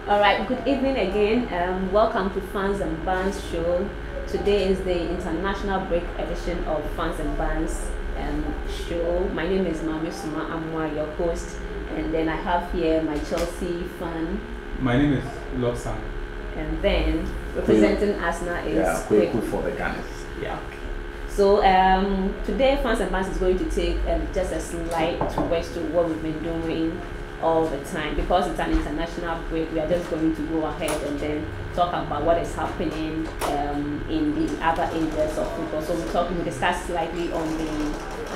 All right, good evening again. Welcome to Fans and Bands show. Today is the international break edition of Fans and Bands show. My name is Mami Suma Amwa, your host, and then I have here my Chelsea fan. My name is Lobsang. And then representing Asna is Kweku for the Gunners. Yeah. So today Fans and Bands is going to take just a slight twist to what we've been doing all the time. Because it's an international break, we are just going to go ahead and then talk about what is happening in the other areas of football. So we discuss slightly on the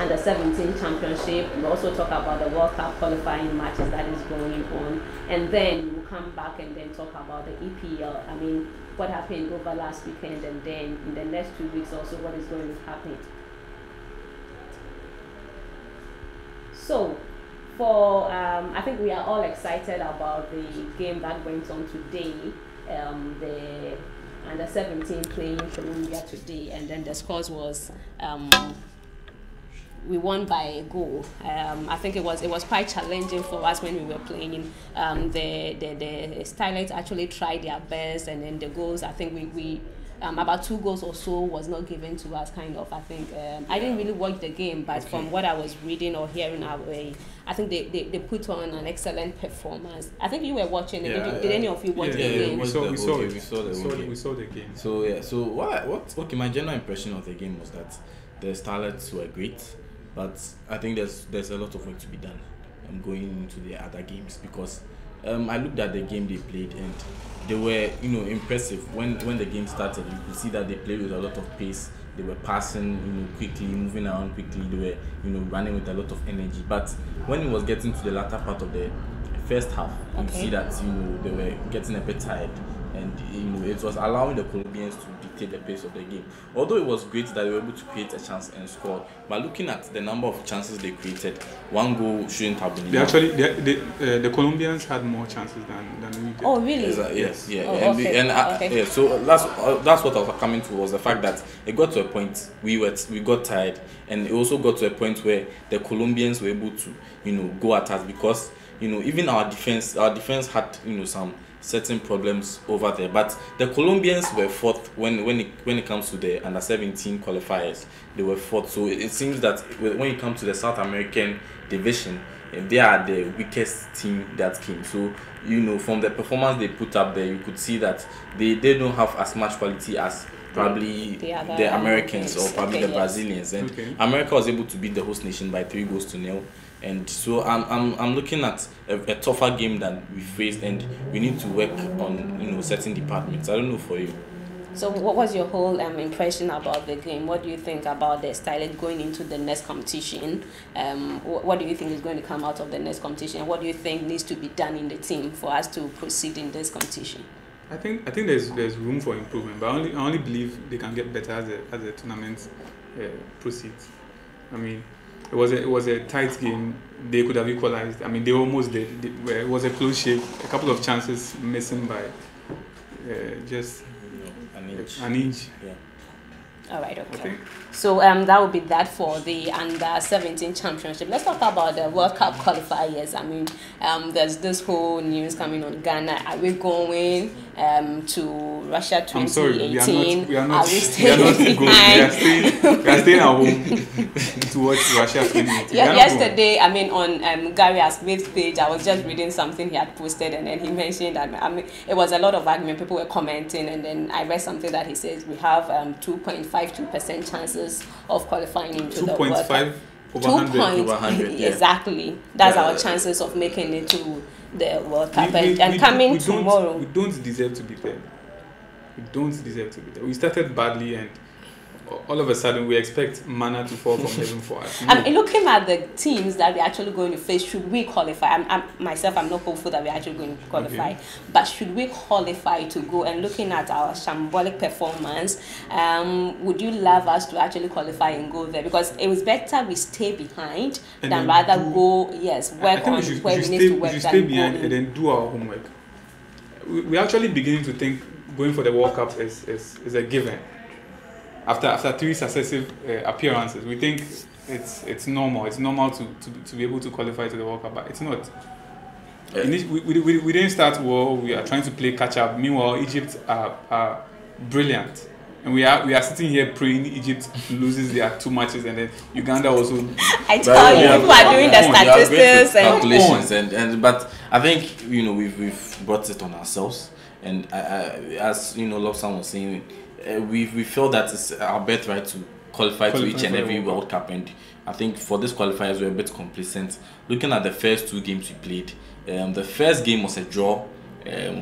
under-17 championship. We also talk about the World Cup qualifying matches that is going on, and then we'll come back and then talk about the EPL. I mean, what happened over last weekend, and then in the next 2 weeks also what is going to happen. So for I think we are all excited about the game that went on today. The under-17 playing Colombia today, and then the scores was we won by a goal. I think it was quite challenging for us when we were playing. The Starlights actually tried their best, and then the goals, I think we about 2 goals or so was not given to us, kind of. I think I didn't really watch the game, but from what I was reading or hearing I think they put on an excellent performance. I think you were watching it. Did any of you watch the game? We saw the game. So my general impression of the game was that the Starlets were great, but I think there's a lot of work to be done going into the other games, because I looked at the game they played and they were impressive. When the game started, you could see that they played with a lot of pace. They were passing quickly, moving around quickly. They were running with a lot of energy. But when it was getting to the latter part of the first half, you see that they were getting a bit tired, and it was allowing the Colombians to dictate the pace of the game. Although it was great that they were able to create a chance and score, but looking at the number of chances they created, 1 goal shouldn't have been enough. The Colombians had more chances than we did. Oh, really? Yes, yeah. Oh, okay. So that's what I was coming to, was the fact that it got to a point we got tired, and it also got to a point where the Colombians were able to go at us, because even our defense had some certain problems over there, but the Colombians were fourth when it comes to the under-17 qualifiers. They were fourth, so it seems that when it comes to the South American division, they are the weakest team that came. So from the performance they put up there, you could see that they don't have as much quality as probably the Americans or probably the Brazilians. And America was able to beat the host nation by 3-0. And so I'm looking at a tougher game than we faced, and we need to work on certain departments. I don't know for you. So what was your whole impression about the game? What do you think about the style going into the next competition? What do you think is going to come out of the next competition? What do you think needs to be done in the team for us to proceed in this competition? I think there's room for improvement, but I only believe they can get better as the tournament proceeds. I mean, it was a tight game. They could have equalized. I mean, they almost did. It was a close shave. A couple of chances missing by just an inch. Yeah. All right, okay. So that would be that for the under-17 championship. Let's talk about the World Cup qualifiers. I mean, there's this whole news coming on Ghana. Are we going to Russia 2018? I'm sorry, we are not we staying behind? We are staying at home to watch Russia 2018. Yesterday, I mean, on Gary Smith's page, I was just reading something he had posted, and then he mentioned that, I mean, it was a lot of argument. People were commenting, and then I read something that he says we have 2.52% chances of qualifying into the World Cup. 2.5 over 100. Yeah. Exactly. That's our chances of making it to the World Cup. And coming tomorrow. We don't deserve to be there. We started badly, and all of a sudden we expect manna to fall from heaven for us. No. I'm looking at the teams that we're actually going to face. Should we qualify? I'm not hopeful that we're actually going to qualify, but should we qualify to go? And looking at our shambolic performance, would you love us to actually qualify and go there? Because it was better we stay behind than rather go, work on where we need to work. We should stay behind and then do our homework. We're actually beginning to think going for the World Cup is a given. After 3 successive appearances, we think it's normal. It's normal to be able to qualify to the World Cup, but it's not. We didn't start well. We are trying to play catch up. Meanwhile, Egypt are brilliant. And we are sitting here praying Egypt loses their 2 matches, and then Uganda also. I tell you, people are doing the statistics and calculations, and but I think we've brought it on ourselves, and as Lobsan was saying, we feel that it's our birthright to qualify to each and every World Cup, and I think for this qualifiers we're a bit complacent. Looking at the first 2 games we played, the first game was a draw,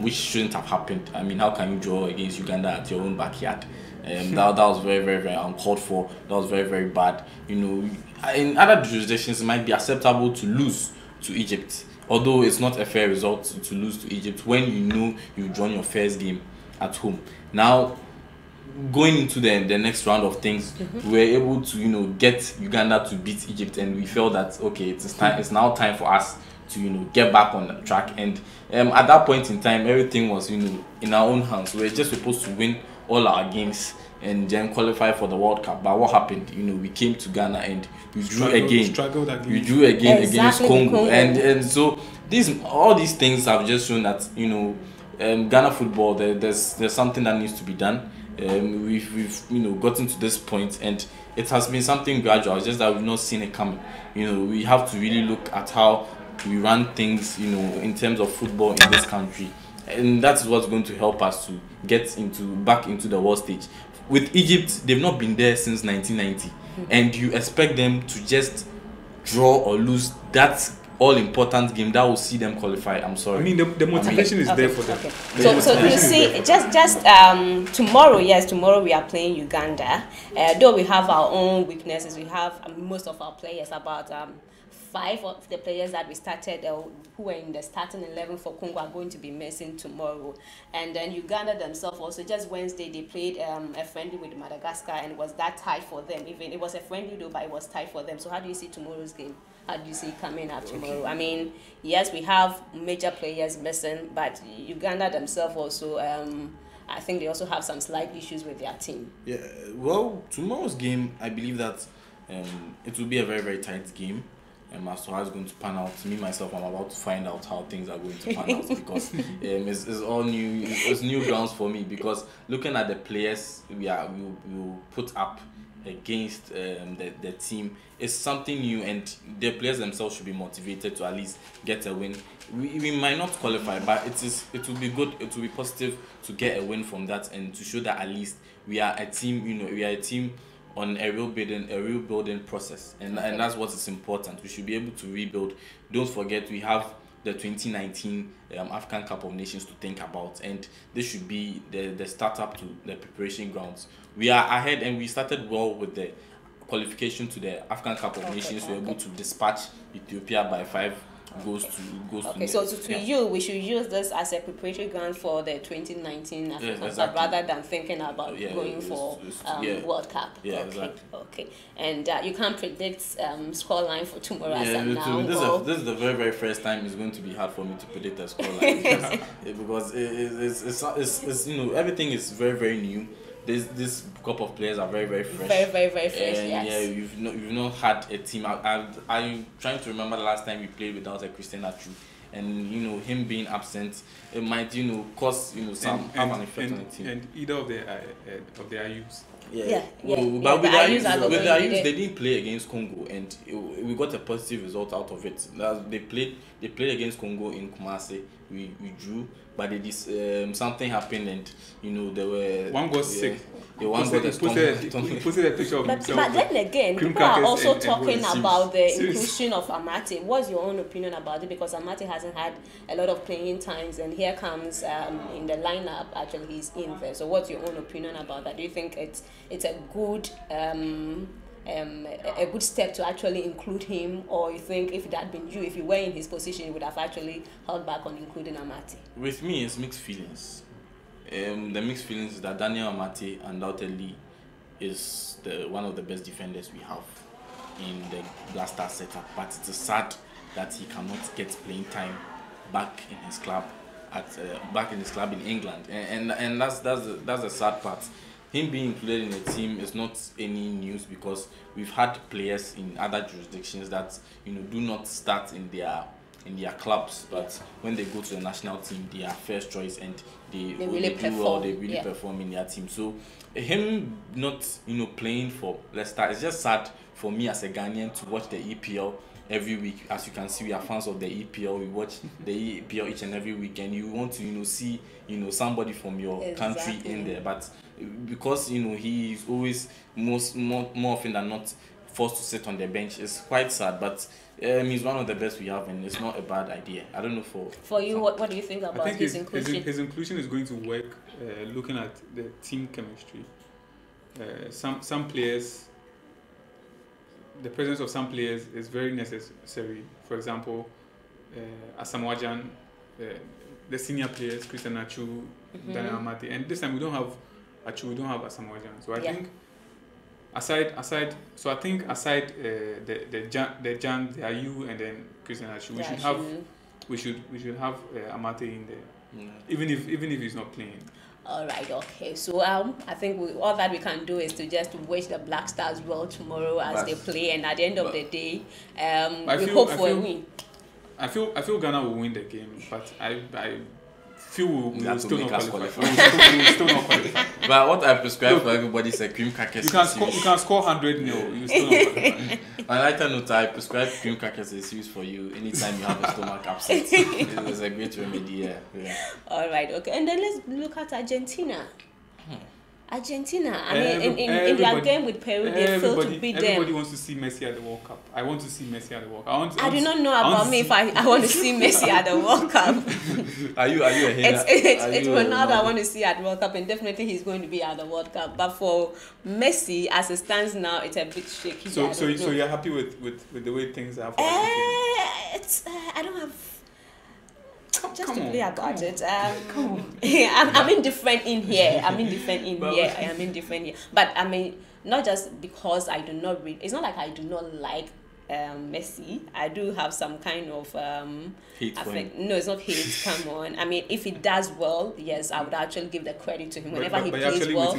which shouldn't have happened. I mean, how can you draw against Uganda at your own backyard? That was very, very, very uncalled for. That was very, very bad. In other jurisdictions, it might be acceptable to lose to Egypt, although it's not a fair result to lose to Egypt when you've drawn your first game at home. Now, going into the next round of things, we were able to get Uganda to beat Egypt, and we felt that okay, it's now time for us to get back on the track. And at that point in time, everything was in our own hands. We were just supposed to win all our games and then qualify for the World Cup. But what happened? We came to Ghana and we drew again. We drew again against Congo. And so all these things have just shown that Ghana football, there's something that needs to be done. We've gotten to this point, and it has been something gradual. It's just that we've not seen it coming. We have to really look at how we run things in terms of football in this country, and that's what's going to help us to get back into the world stage. With Egypt, they've not been there since 1990, and you expect them to just draw or lose that all-important game that will see them qualify. I'm sorry. I mean, the motivation is there for them. Okay. So you see, just tomorrow, tomorrow we are playing Uganda. Though we have our own weaknesses, we have most of our players, about 5 of the players that we started who were in the starting 11 for Congo are going to be missing tomorrow. And then Uganda themselves also, just Wednesday they played a friendly with Madagascar, and it was that tight for them. Even it was a friendly though, but it was tight for them. So how do you see tomorrow's game? How do you see it coming up tomorrow? I mean, yes, we have major players missing, but Uganda themselves also, I think they also have some slight issues with their team. Yeah, well, tomorrow's game, I believe that it will be a very, very tight game. As to how it's going to pan out. Me myself, I'm about to find out how things are going to pan out, because it's all new. It's new grounds for me, because looking at the players we put up against the team is something new, and the players themselves should be motivated to at least get a win. We might not qualify, but it will be good. It will be positive to get a win from that, and to show that at least we are a team. We are a team on a rebuilding process, and that's what is important. We should be able to rebuild. Don't forget, we have the 2019 African Cup of Nations to think about, and this should be the startup to the preparation grounds. We are ahead, and we started well with the qualification to the African Cup of Nations. We were able to dispatch Ethiopia by 5 goes to. Okay, so to you, we should use this as a preparatory ground for the 2019 African Cup, rather than thinking about going for World Cup. Yeah, exactly. Okay, and you can't predict scoreline for tomorrow as of now. This is the very, very first time it's going to be hard for me to predict a scoreline because it's everything is very, very new. This group of players are very, very fresh. Very, very, very fresh. And yes. Yeah, you've not had a team. I'm trying to remember the last time we played without a Christian Atru, and him being absent, it might cause some harm and effect on the team. And either of the youths. But with the Ayus, they didn't play against Congo, and we got a positive result out of it. They played against Congo in Kumasi. We drew, but something happened, and there were one got sick. One got posted a picture of himself. But then again, people are also talking about the inclusion of Amate. What's your own opinion about it? Because Amate hasn't had a lot of playing times, and here comes in the lineup. Actually, he's in there. So, what's your own opinion about that? Do you think it's a good a good step to actually include him, or you think if it had been you, if you were in his position, you would have actually held back on including Amate? With me, it's mixed feelings. The mixed feelings is that Daniel Amate undoubtedly is one of the best defenders we have in the Black Star setup, but it is sad that he cannot get playing time back in his club in England, and that's the sad part. Him being included in the team is not any news, because we've had players in other jurisdictions that do not start in their in their clubs, but when they go to the national team, they are first choice and they really do perform. well. They really perform in their team. So him not playing for Leicester, it's just sad for me as a Ghanaian to watch the EPL every week. As you can see, we are fans of the EPL. We watch the EPL each and every week, and you want to see somebody from your country in there, but because he is always more often than not forced to sit on the bench. It's quite sad, but he's one of the best we have, and it's not a bad idea. I don't know for you. What do you think about his inclusion? His inclusion is going to work. Looking at the team chemistry, some players, the presence of some players is very necessary. For example, Asamoah Gyan, the senior players, Christian Achu, Daniel Amate, and this time we don't have Achu, we don't have Asamoah Gyan. So I think aside the Jan, the Ayu, and then Christian Achu, we should have Amate in there, even if he's not playing. All right, okay. So I think all that we can do is to just wish the Black Stars well tomorrow as they play, and at the end of the day, we hope for a win. I feel Ghana will win the game, but I feel we'll still not qualify. We'll still not qualify. But what I prescribe for everybody is a cream crackers. You can score 100-0. You still not qualify. On a lighter note, I prescribe cream crackers as series for you anytime you have a stomach upset. It was a great remedy. Yeah. All right, okay. And then let's look at Argentina. Argentina, I mean, in their game with Peru, they failed to beat them. Everybody wants to see Messi at the World Cup. I want to see Messi at the World Cup. I do not know about me if I want to see Messi at the World Cup. Are you a hater? It's Ronaldo I want to see at the World Cup, and definitely he's going to be at the World Cup. But for Messi, as it stands now, it's a bit shaky. So you're happy with the way things are? I don't have. Just to play about it. I'm indifferent in here. I am indifferent here. But I mean, not just because I do not read. It's not like I do not like Messi. I do have some kind of hate for him. No, it's not hate. Come on. I mean, if he does well, yes, I would actually give the credit to him. Whenever he plays well,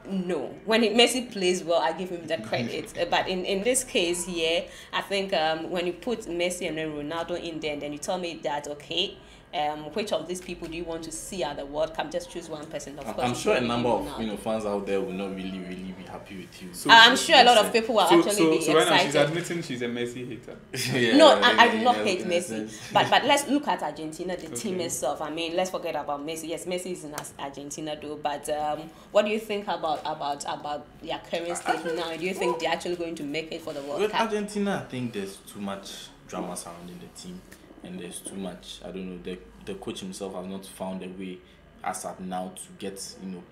no. When Messi plays well, I give him the credit. But in this case here, I think when you put Messi and then Ronaldo in there, and then you tell me that okay, which of these people do you want to see at the World Cup? Just choose one person. Of course, I'm sure a number of fans out there will not really be happy with you. I'm sure a lot of people will actually be excited. So right now she's admitting she's a Messi hater. No, I do not hate Messi. But let's look at Argentina, the team itself. I mean, let's forget about Messi. Yes, Messi is in Argentina though. But what do you think about their current state now? Do you think they're actually going to make it for the World Cup? Argentina, I think there's too much drama surrounding the team. And there's too much. I don't know. The coach himself has not found a way as at now to get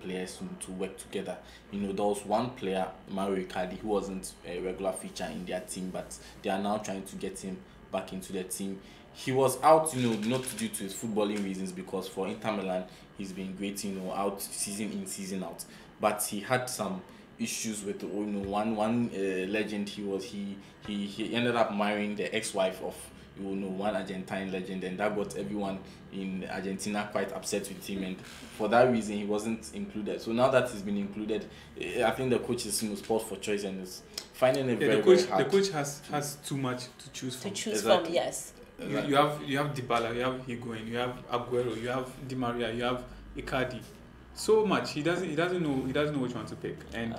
players to work together. There was one player, Mario Icardi, who wasn't a regular feature in their team, but they are now trying to get him back into their team. He was out, not due to his footballing reasons, because for Inter Milan he's been great, out season in, season out. But he had some issues with one legend. He ended up marrying the ex-wife of one Argentine legend, and that got everyone in Argentina quite upset with him, and for that reason he wasn't included. So now that he's been included, I think the coach is sport for choice and is finding it very hard. The coach has too much to choose from. Yes. You have Dybala, you have Higuain, you have Aguero, you have Di Maria, you have Icardi. So much. He doesn't know which one to pick, and.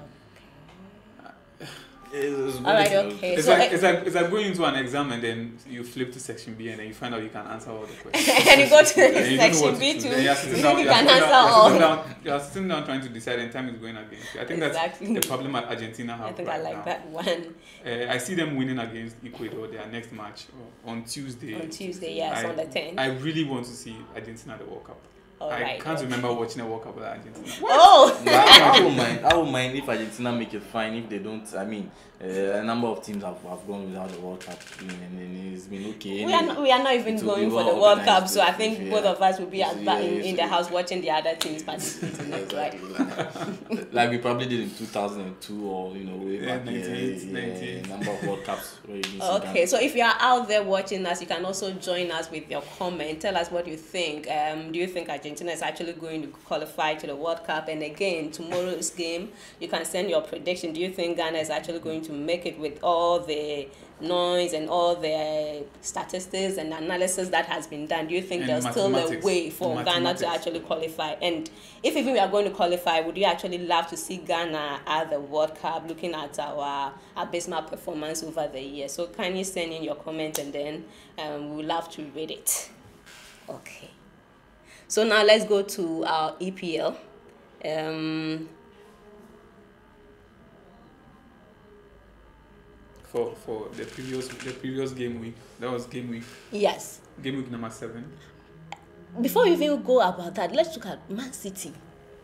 Okay. It's like going into an exam and then you flip to section B and then you find out you can answer all the questions. And you go to section B too. You can answer all. You're sitting down trying to decide and time is going against you. I think that's the problem at Argentina have. I think I like that one. I see them winning against Ecuador, their next match on Tuesday. On Tuesday, yes, on the 10th. I really want to see Argentina at the World Cup. I can't remember watching a World Cup with Argentina. Oh! I won't mind if Argentina make it fine. If they don't, I mean, a number of teams have gone without the World Cup, and it's been okay. We are not even going for the World Cup, so I think both of us will be in the house watching the other teams participating. Right? Like we probably did in 2002 or way back 98. Number of World Cups. Okay, so if you are out there watching us, you can also join us with your comment. Tell us what you think. Do you think Argentina is actually going to qualify to the World Cup? And again, tomorrow's game, you can send your prediction. Do you think Ghana is actually going to make it with all the noise and all the statistics and analysis that has been done? Do you think And there's still a mathematics. way for Ghana to Mathematics. actually qualify? And if even we are going to qualify, would you actually love to see Ghana at the World Cup, looking at our abysmal performance over the years? So kindly send in your comment, and then we would love to read it. Okay. So now let's go to our EPL. For the previous game week, that was game week Yes. number 7. Before we even go about that, let's look at Man City.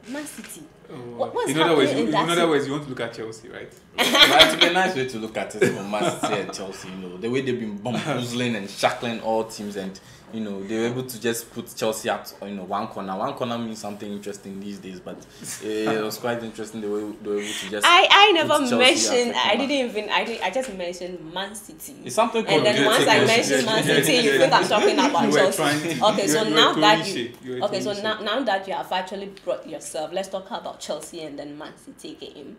Man City. What's In other words, happening in that you want to look at Chelsea, right? But it's a nice way to look at it from Man City and Chelsea, the way they've been bamboozling and shackling all teams, and they were able to just put Chelsea at one corner. One corner means something interesting these days, but it was quite interesting the way they were able to just. I never put Chelsea mentioned. at the corner. I just mentioned Man City. It's something And then once I mentioned Man City, you think I'm talking about You were Chelsea. trying- Okay, so you were now throwing that shade. You were okay, so throwing now, shade. now that you have actually brought yourself, let's talk about Chelsea and then Man City game.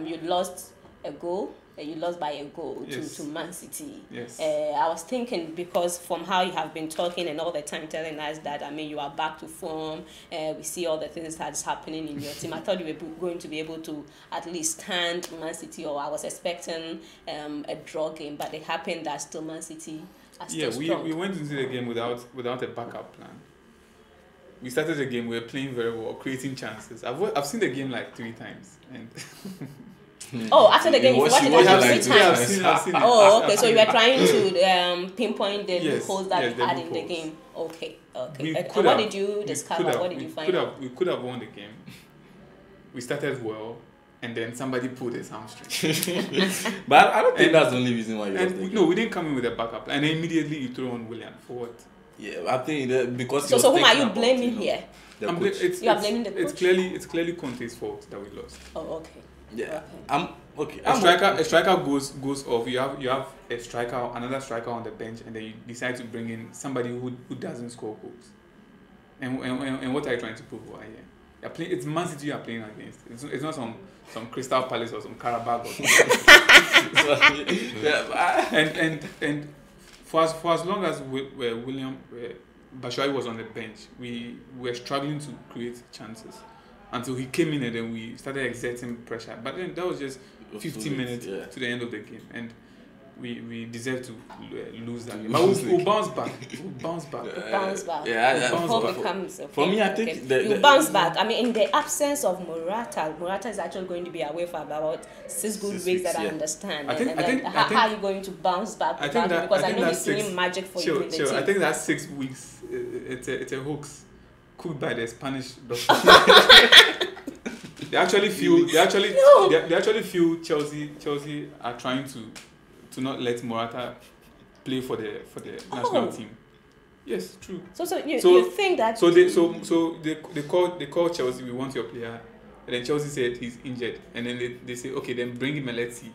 You lost a goal. You lost by a goal Yes. to Man City. Yes. I was thinking, because from how you have been talking and all the time telling us that, you are back to form. We see all the things that's happening in your team. I thought you were going to be able to at least stand Man City, or I was expecting a draw game, but it happened that still Man City are still strong. we went into the game without a backup plan. We started the game, we were playing very well, creating chances. I've seen the game like 3 times, and Oh, after the game, you watched it like I've 3 seen times. it. I've seen it. Oh, okay. I've So seen you were it. trying to pinpoint the Yes, loopholes that yes, you the had in the loopholes. game. Okay. We And could what have- did you we discover? could have- What did we you could find? have- We could have won the game. We started well, and then somebody pulled his hamstring. But I don't think that's the only reason why you lost the And game. no, we didn't come in with a backup, and then immediately you throw on William for what? Yeah, I think that because. So he was whom are thinking you about, blaming here? The I'm bla- coach. it's, You are it's- blaming the It's coach? clearly Conte's fault that we lost. Oh, okay. Yeah, Okay. I'm okay. A striker goes off. You have a striker, another striker on the bench, and then you decide to bring in somebody who doesn't score goals. And what are you trying to prove over here? You're playing, it's Man City you are playing against. It's not some Crystal Palace or some Karabag or something. and for as long as William Batshuayi was on the bench, we were struggling to create chances until he came in, and then we started exerting pressure. But then that was just 15 minutes to the end of the game, and we deserve to lose that game. But we'll bounce back. We'll bounce back. Bounce back. Yeah, Bounce Hope back. becomes okay. For me, I think Okay. You bounce back. In the absence of Morata is actually going to be away for about 6 good 6 weeks that weeks, I yeah. understand. I think- and I then think- how are you going to bounce back I without think him? that Because I think know that he's doing magic for you in the team. I think that's 6 weeks. It's a hoax cooked by the Spanish doctor. They actually feel Chelsea are trying to not let Morata play for the national team. Yes, true. So you think that they call Chelsea, we want your player, and then Chelsea said he's injured, and then they say, okay, then bring him and let's see.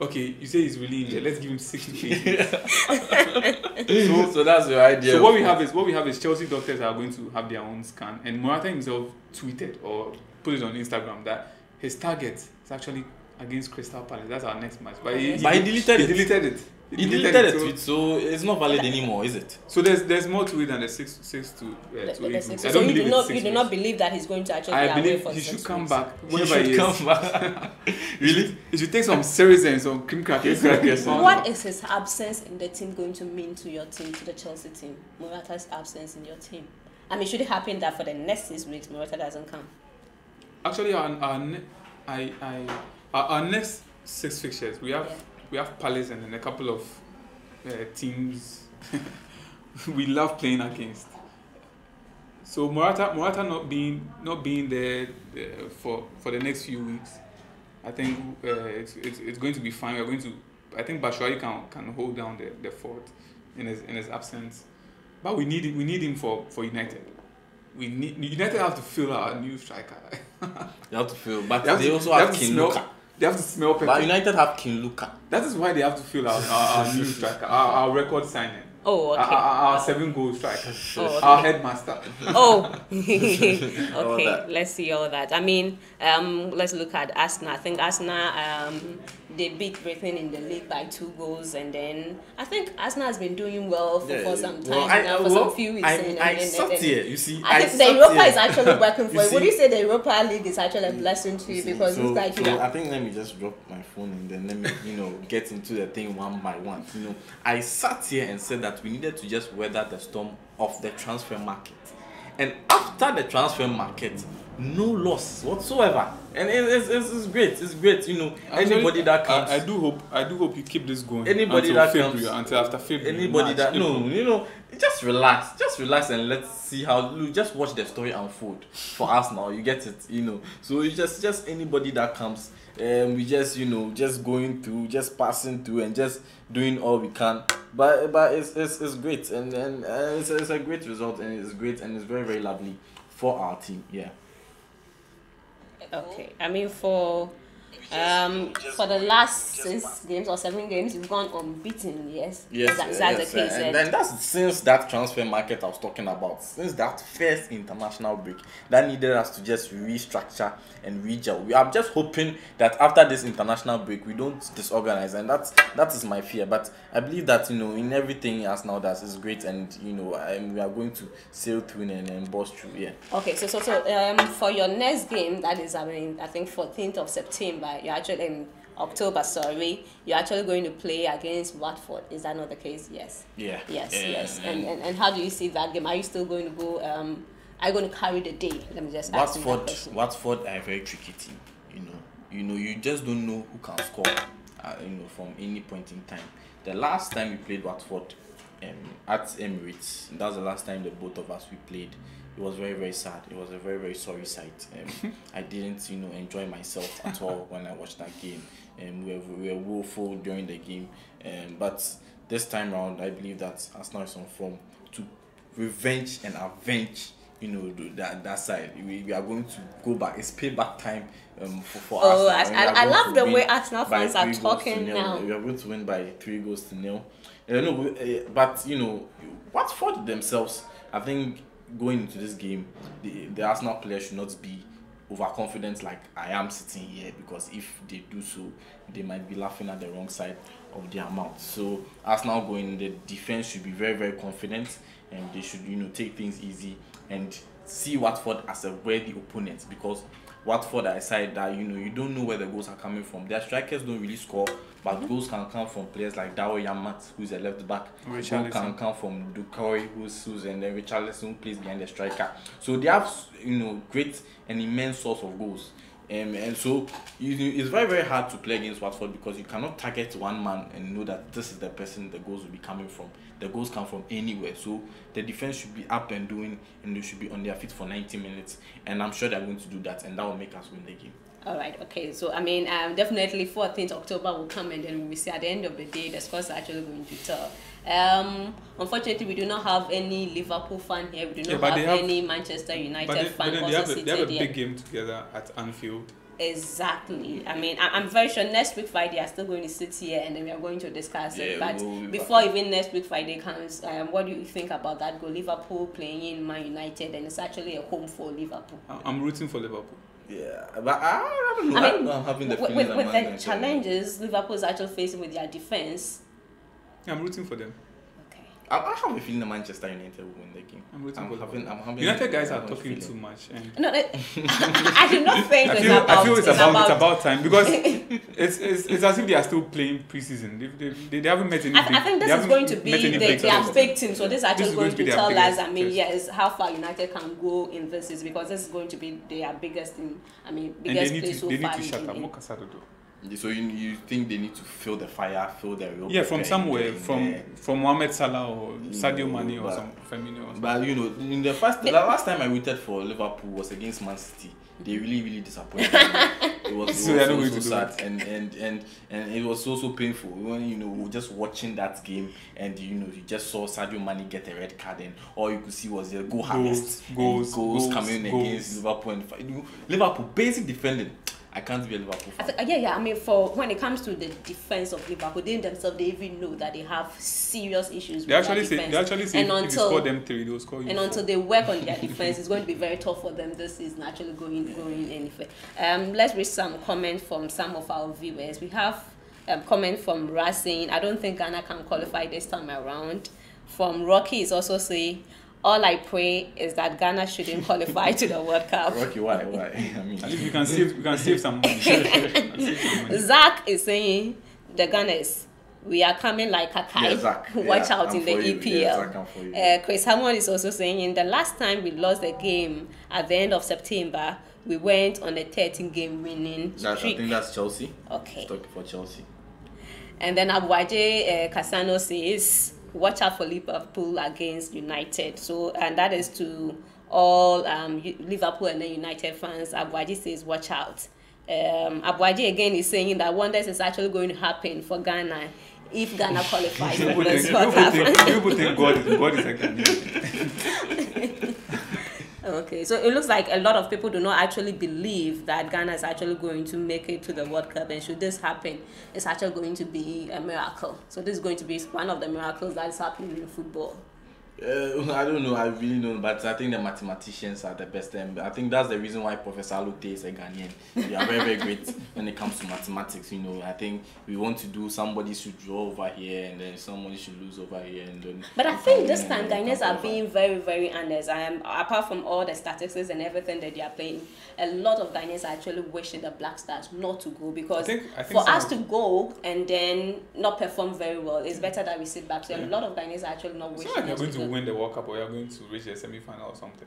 Okay, you say he's really injured, let's give him 6 to 8 weeks. So that's your idea. So what we have is Chelsea doctors are going to have their own scan, and Morata himself tweeted or put it on Instagram that his target is actually against Crystal Palace. That's our next match. But he deleted it. He deleted it. He deleted the tweet, so it's not valid anymore, is it? So there's more to it than the 6 to 8 weeks. I so don't you believe do not it's 6 you do weeks. not believe that he's going to actually I be away believe for he 6 should come weeks? back He whenever should he is. come back. Really? He should take some series and some cream crackers. What is his absence in the team going to mean to your team, to the Chelsea team? Morata's absence in your team. Should it happen that for the next 6 weeks Morata doesn't come? Actually, our next 6 fixtures, we have Palace and then a couple of teams we love playing against. So Morata not being there for the next few weeks, I think it's going to be fine. I think Batshuayi can hold down the fort in his absence, but we need him for United. United have to fill our new striker. They have to feel, but they also have King Luka. They have to smell pepper. But United have King Luka. That is why they have to fill our new striker, our record signing. Oh, okay. Our 7-goal striker. Oh, okay. Our headmaster. Oh, All okay. that. Let's see all that. Let's look at Arsenal. I think Arsenal they beat Britain in the league by 2 goals, and then I think Arsenal has been doing well for some time now, for some few weeks. I sat here, you see. I think the Europa is actually working for you. Would you say the Europa League is actually a blessing to you? Because it's like I think let me just drop my phone and then let me get into the thing one by one. I sat here and said that we needed to just weather the storm of the transfer market, and after the transfer market, no loss whatsoever, and it's great. It's great. Actually, anybody that comes, I do hope you keep this going. Anybody until that February, comes, until after February. anybody March, that April. just relax, and let's see how. Just watch the story unfold for us now. You get it, So it's just anybody that comes, we just just going through, just passing through, and just doing all we can. But it's great, and it's a great result, and it's great, and it's very, very lovely for our team. Yeah. Okay, I mean for the last 6 games or 7 games, you've gone unbeaten. Yes, that's the case. And then that's since that transfer market I was talking about, since that first international break that needed us to just restructure and regel. We are just hoping that after this international break we don't disorganize, and that is my fear. But I believe that in everything Arsenal does is great, and we are going to sail through and bust through. Yeah. Okay, so for your next game, that is I think 14th of September. You're actually in October. Sorry, you're actually going to play against Watford. Is that not the case? Yes. Yeah. Yes. And how do you see that game? Are you still going to go? Are you going to carry the day? Let me just ask you that question. Watford are a very tricky team. You just don't know who can score. From any point in time. The last time we played Watford, at Emirates, that was the last time the both of us we played. It was very, very sad. It was a very, very sorry sight. I didn't, enjoy myself at all when I watched that game. We were woeful during the game. But this time around, I believe that Arsenal is on form to revenge and avenge, that side. We are going to go back. It's payback time for Arsenal. I love the way Arsenal fans are talking now. We are going to win by 3-0. But Watford themselves, I think, going into this game, the Arsenal players should not be overconfident like I am sitting here, because if they do so, they might be laughing at the wrong side of their mouth. So Arsenal going, the defense should be very, very confident, and they should take things easy and see Watford as a worthy opponent, because Watford are a side that you don't know where the goals are coming from. Their strikers don't really score, but goals can come from players like Dawo Yamat, who's a left back. Goals can come from Dukoi, who's and then Richarlison, who plays behind the striker. So they have great and immense source of goals. And so it's very, very hard to play against Watford, because you cannot target one man and know that this is the person the goals will be coming from. The goals come from anywhere. So the defense should be up and doing, and they should be on their feet for 90 minutes. And I'm sure they're going to do that, and that will make us win the game. All right, okay. So, definitely 14th October will come, and then we will see at the end of the day the scores are actually going to tell. Unfortunately, we do not have any Liverpool fan here. We do not have any Manchester United fan. But they have a big game together at Anfield. Exactly. I'm very sure next week Friday are still going to sit here, and then we are going to discuss it. But before even next week Friday comes, what do you think about that goal? Liverpool playing in Man United, and it's actually a home for Liverpool. I'm rooting for Liverpool. Yeah, but I don't know. I'm having the feeling with the challenges Liverpool is actually facing with their defense. Yeah, I'm rooting for them. I have a feeling that Manchester United will win the game. I'm having United guys are talking too much. No, I do not think I feel it's about time, because it's as if they are still playing preseason. They haven't met any. I think this is going to be their big team. So this is actually going to tell us. Yes, how far United can go in this is, because this is going to be their biggest thing. Biggest place so far. They need to shut up. So you think they need to feel the fire, feel the real? Yeah, from somewhere, from Mohamed Salah or Sadio Mane or some Firmino. But in the last time I rooted for Liverpool was against Man City. They really, really disappointed me. It was so sad, and it was so painful when just watching that game, and you just saw Sadio Mane get a red card, and all you could see was the goals coming against Liverpool, and Liverpool basic defending. I can't be a Liverpool fan. For when it comes to the defense of Liverpool, they themselves, they even know that they have serious issues with their defense. They actually say if you score them 3, they'll score you 4. Until they work on their defense, it's going to be very tough for them this season actually going anywhere. Let's read some comments from some of our viewers. We have comment from Raz saying, I don't think Ghana can qualify this time around. From Rocky is also saying, all I pray is that Ghana shouldn't qualify to the World Cup. Rocky, why? I mean, At least we can save some money. Zach is saying, the Gunners, we are coming like a kite. Yeah, Zach. Watch Yeah, out I'm in the for you. EPL. Yeah, Zach, I'm for you. Chris Hammond is also saying, the last time we lost the game at the end of September, we went on a 13-game winning streak. I think that's Chelsea. Okay. He's talking for Chelsea. And then Abuaje Casano says, watch out for Liverpool against United. So, and that is to all Liverpool and the United fans. Abuaje says, watch out. Abuaje again is saying that wonders is actually going to happen for Ghana if Ghana qualifies for this World Cup. People think God is a Ghanaian. Okay, so it looks like a lot of people do not actually believe that Ghana is actually going to make it to the World Cup, and should this happen, it's actually going to be a miracle. So this is going to be one of the miracles that is happening in football. I don't know, I really don't, but I think the mathematicians are the best. And I think that's the reason why Professor Lute is a Ghanaian. They are very, very great when it comes to mathematics. You know, I think we want to do somebody should draw over here and then somebody should lose over here. And then but I think this time Ghanaians are being very, very honest. Apart from all the statistics and everything that they are playing, a lot of Ghanaians are actually wishing the Black Stars not to go, because I think for us to go and then not perform very well, it's better that we sit back. So a lot of Ghanaians are actually not wishing It's not like you're going to win the World Cup or you're going to reach the semi-final or something.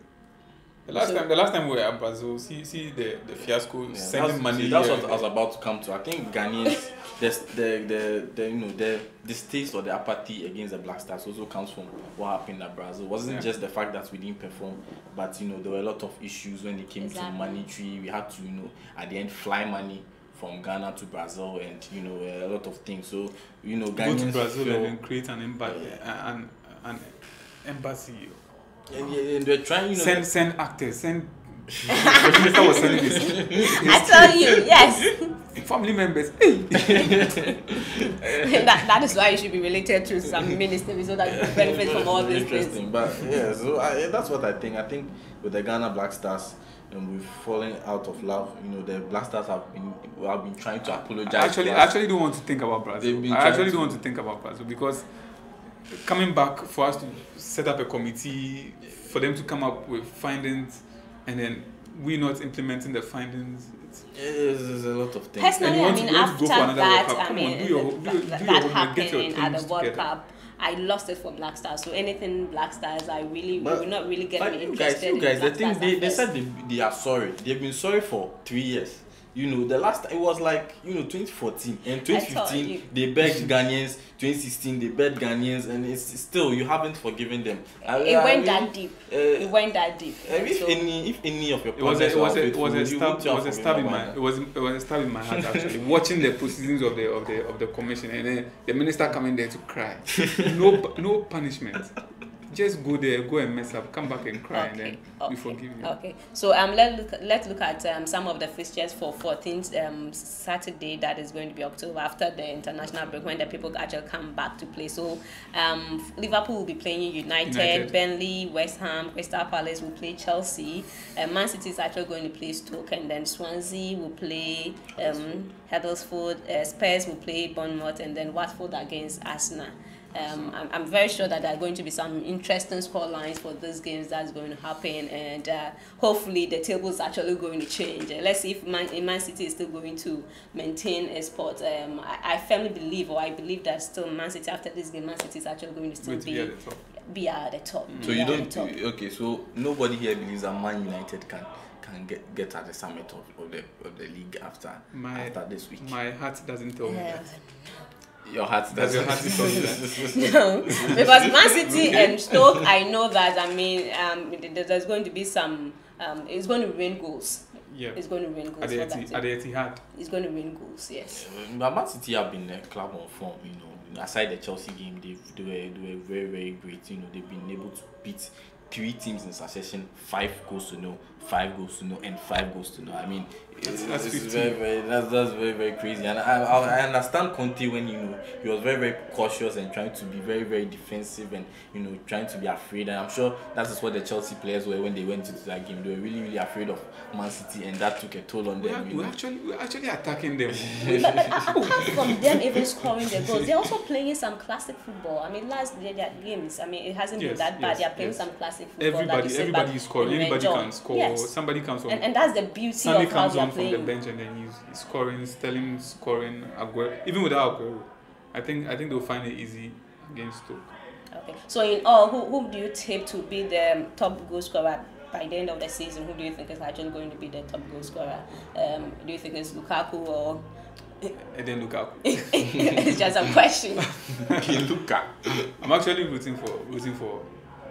The last time we were at Brazil, see the fiasco, sending money. That's what I was about to come to. I think Ghanaians, the distaste or the apathy against the Black Stars also comes from what happened at Brazil. It wasn't just the fact that we didn't perform, but there were a lot of issues when it came to monetary. We had to at the end fly money from Ghana to Brazil, and a lot of things. So Ghanaians go to Brazil and then create an embassy. And they're trying, send actors, send. The minister was sending this. I tell you, yes. Family members. Hey. that is why you should be related to some minister, so that you benefit from all these things. But so that's what I think. I think with the Ghana Black Stars, we've fallen out of love. The Black Stars have been trying to apologize. I actually don't want to think about Brazil. I actually don't want to think about Brazil, because coming back for us to set up a committee for them to come up with findings, and then we not implementing the findings. There's a lot of things. Personally, after that, that happening at the World Cup, I lost it for Black Stars. So anything Black Stars, we will not really get me interested. You guys, the thing they said they are sorry. They've been sorry for 3 years. The last time it was like 2014 and 2015 they begged Ghanaians. 2016 they begged Ghanaians, and it's still you haven't forgiven them. It went that deep. If any of your it was a stab in my heart actually watching the proceedings of the commission, and then the minister coming there to cry. No punishment. Just go there, go and mess up, come back and cry, and then we forgive you. Okay. So let's look at some of the fixtures for 14th Saturday. That is going to be October, after the international break, when the people actually come back to play. So Liverpool will be playing United. Burnley, West Ham, Crystal Palace will play Chelsea. Man City is actually going to play Stoke, and then Swansea will play Huddersfield. Spurs will play Bournemouth, and then Watford against Arsenal. I'm very sure that there are going to be some interesting score lines for these games that's going to happen, and hopefully the table is actually going to change. Let's see if Man City is still going to maintain a spot. I firmly believe, or I believe that still Man City, after this game, Man City is actually going to still be at the top. So you don't okay? So nobody here believes that Man United can get at the summit of the league after this week. My heart doesn't tell me that. Your heart does. Your heart is no, because Man City and Stoke, I know that. There's going to be some. It's going to rain goals. Yeah. It's going to rain goals. At the Etihad. It's going to rain goals. Yes. But Man City have been a club on form. Aside the Chelsea game, they were very, very great. They've been able to beat 3 teams in succession, 5-0, 5-0, and 5-0. I mean, That's it's 15. that's very, very crazy. And I understand Conte when he was very, very cautious and trying to be very, very defensive and trying to be afraid. And I'm sure that is what the Chelsea players were when they went into that game. They were really, really afraid of Man City, and that took a toll on them. We're actually attacking them. But apart from them even scoring the goals, they're also playing some classic football. I mean, last year their games, I mean, it hasn't been that bad. They're playing some classic football. Everybody is scoring. Anybody can score. Yes. Somebody comes on. And that's the beauty Somebody of how comes they're on from playing. the bench and then he's scoring. Sterling scoring. Aguero, even without Aguero, I think they'll find it easy against Stoke. Okay. So in all, who do you tip to be the top goal scorer by the end of the season? Who do you think is actually going to be the top goal scorer? Do you think it's Lukaku or? And then Lukaku. It's just a question. Luka. I'm actually rooting for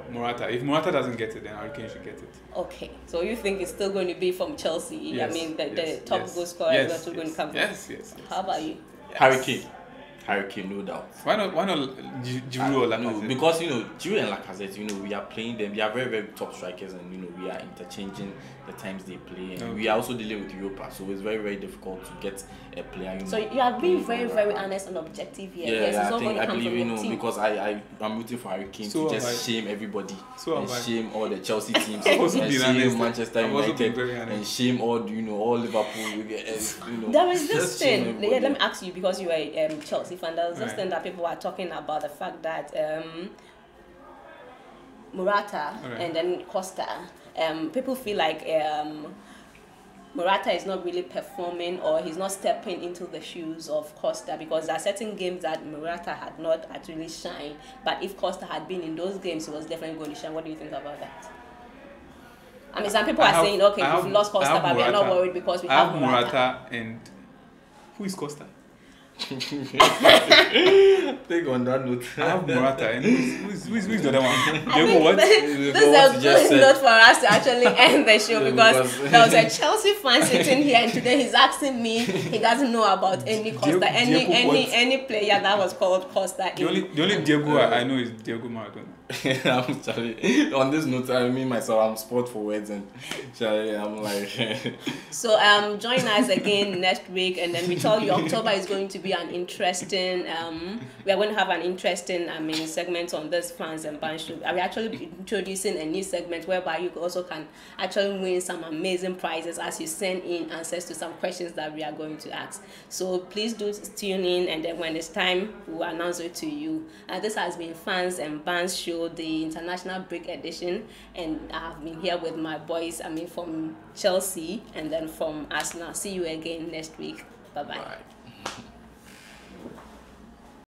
Morata. If Morata doesn't get it, then Harry Kane should get it. Okay, so you think it's still going to be from Chelsea? Yes, I mean, the yes, top yes, goal scorer yes, is also going to come from. Yes. How about you? Harry Kane, no doubt. Why not Giroud or Lacazette? No, because Giroud and Lacazette, we are playing them. They are very, very top strikers, and we are interchanging the times they play, and we are also dealing with Europa, so it's very, very difficult to get a player. So you are being very, very honest and objective here. Yeah, yes, it's all going to I come believe from the team. because I'm rooting for Harry Kane to just shame everybody, and shame all the Chelsea teams, and shame Manchester United, and shame all all Liverpool. There is this thing. Let me ask you, because you are a Chelsea fan. There's this thing that people are talking about, the fact that Morata and then Costa. People feel like Morata is not really performing, or he's not stepping into the shoes of Costa, because there are certain games that Morata had not actually shined. But if Costa had been in those games, he was definitely going to shine. What do you think about that? I mean, some people are saying, okay, we've lost Costa, but we're not worried because we have Morata. And who is Costa? Take on that note. I have Morata, and who's the other one? I mean, what? This is a good note for us to actually end the show, because there was a Chelsea fan sitting here, and today he's asking me, he doesn't know about any Costa, any player that was called Costa. The only Diego I know is Diego Maradona. I'm sorry. On this note, I mean myself, I'm sport for words, and I'm like. So join us again next week, and then we tell you October is going to be an interesting. We are going to have an interesting segment on this Fans and Banz show. We're actually introducing a new segment whereby you also can actually win some amazing prizes as you send in answers to some questions that we are going to ask. So please do tune in, and then when it's time, we'll announce it to you. This has been Fans and Banz show, the international break edition, and I have been here with my boys. From Chelsea and then from Arsenal. See you again next week. Bye-bye. Bye.